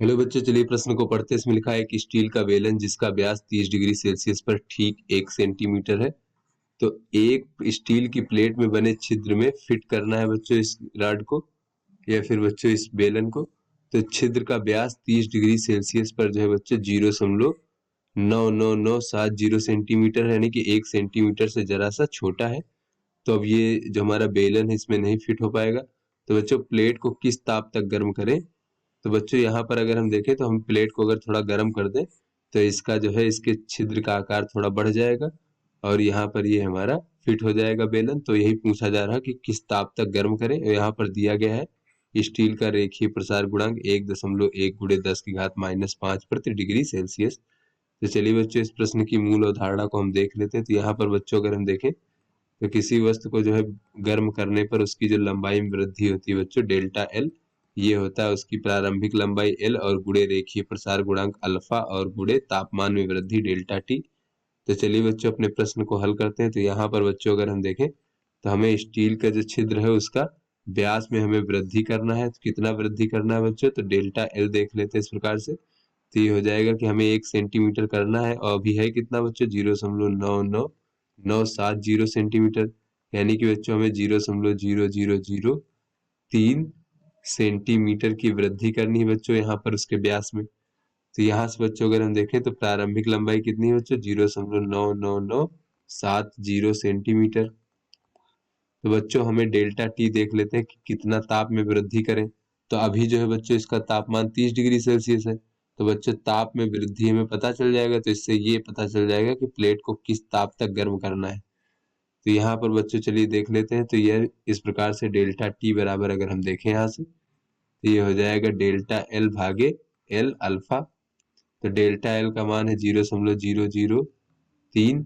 Hello बच्चों, चलिए प्रश्न को पढ़ते हैं। इसमें लिखा है कि स्टील का बेलन जिसका व्यास 30 डिग्री सेल्सियस पर ठीक 1 सेंटीमीटर है, तो एक स्टील की प्लेट में बने छिद्र में फिट करना है बच्चों इस रॉड को या फिर बच्चों इस बेलन को। तो छिद्र का व्यास 30 डिग्री सेल्सियस पर जो है बच्चों 0.99970 सेंटीमीटर है, यानी कि 1 सेंटीमीटर से जरा सा छोटा है। तो अब ये जो हमारा बेलन है इसमें नहीं फिट हो पाएगा। तो बच्चों प्लेट को किस ताप तक गर्म करें? तो बच्चों यहाँ पर अगर हम देखें तो हम प्लेट को अगर थोड़ा गर्म कर दें तो इसका जो है इसके छिद्र का आकार थोड़ा बढ़ जाएगा और यहाँ पर ये हमारा फिट हो जाएगा बेलन। तो यही पूछा जा रहा है कि किस ताप तक गर्म करें। यहाँ पर दिया गया है स्टील का रेखीय प्रसार गुणांक 1.1 गुणे 10 की घात -5 प्रति डिग्री सेल्सियस। तो चलिए बच्चों इस प्रश्न की मूल अवधारणा को हम देख लेते हैं। तो यहाँ पर बच्चों अगर हम देखें तो किसी वस्तु को जो है गर्म करने पर उसकी जो लंबाई में वृद्धि होती है बच्चों डेल्टा एल, ये होता है उसकी प्रारंभिक लंबाई एल और गुणे रेखीय प्रसार गुणांक अल्फा और गुणे तापमान में वृद्धि डेल्टा टी। तो चलिए बच्चों अपने प्रश्न को हल करते हैं। तो यहाँ पर बच्चों अगर हम देखें तो हमें स्टील का जो छिद्र है उसका व्यास में हमें वृद्धि करना है। तो कितना वृद्धि करना है बच्चों? तो डेल्टा एल देख लेते हैं इस प्रकार से। तो ये हो जाएगा कि हमें 1 सेंटीमीटर करना है और अभी है कितना बच्चों? 0.99970 सेंटीमीटर, यानी कि बच्चों हमें 0.0003 सेंटीमीटर की वृद्धि करनी है बच्चों यहाँ पर उसके व्यास में। तो यहाँ से बच्चों अगर हम देखें तो प्रारंभिक लंबाई कितनी है बच्चों? 0.99970 सेंटीमीटर। तो बच्चों हमें डेल्टा टी देख लेते हैं कि कितना ताप में वृद्धि करें। तो अभी जो है बच्चों इसका तापमान 30 डिग्री सेल्सियस है। तो बच्चों ताप में वृद्धि हमें पता चल जाएगा, तो इससे ये पता चल जाएगा कि प्लेट को किस ताप तक गर्म करना है। तो यहाँ पर बच्चों चलिए देख लेते हैं। तो यह इस प्रकार से डेल्टा टी बराबर अगर हम देखें यहाँ से तो ये हो जाएगा डेल्टा एल भागे एल अल्फा। तो डेल्टा एल का मान है 0.003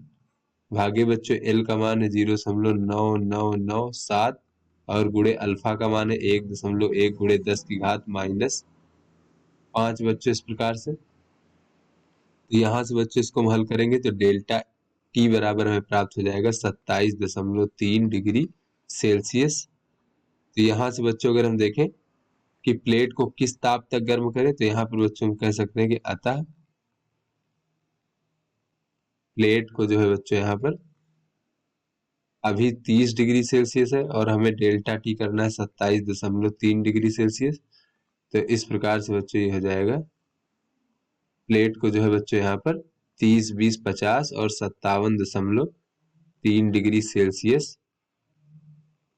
भागे बच्चों एल का मान है 0.9997 और गुणे अल्फा का मान है 1.1 गुणे 10 की घात -5 बच्चों इस प्रकार से। तो यहाँ से बच्चों इसको हम हल करेंगे तो डेल्टा टी बराबर हमें प्राप्त हो जाएगा 27.3 डिग्री सेल्सियस। तो यहाँ से बच्चों अगर हम देखें कि प्लेट को किस ताप तक गर्म करें, तो यहाँ पर बच्चों हम कह सकते हैं कि अतः प्लेट को जो है बच्चों यहाँ पर अभी 30 डिग्री सेल्सियस है और हमें डेल्टा टी करना है 27.3 डिग्री सेल्सियस। तो इस प्रकार से बच्चों ये हो जाएगा प्लेट को जो है बच्चों यहाँ पर 30, 20, 50 और 57.3 डिग्री सेल्सियस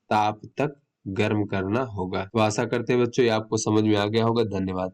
ताप तक गर्म करना होगा। तो आशा करते हैं बच्चों ये आपको समझ में आ गया होगा। धन्यवाद।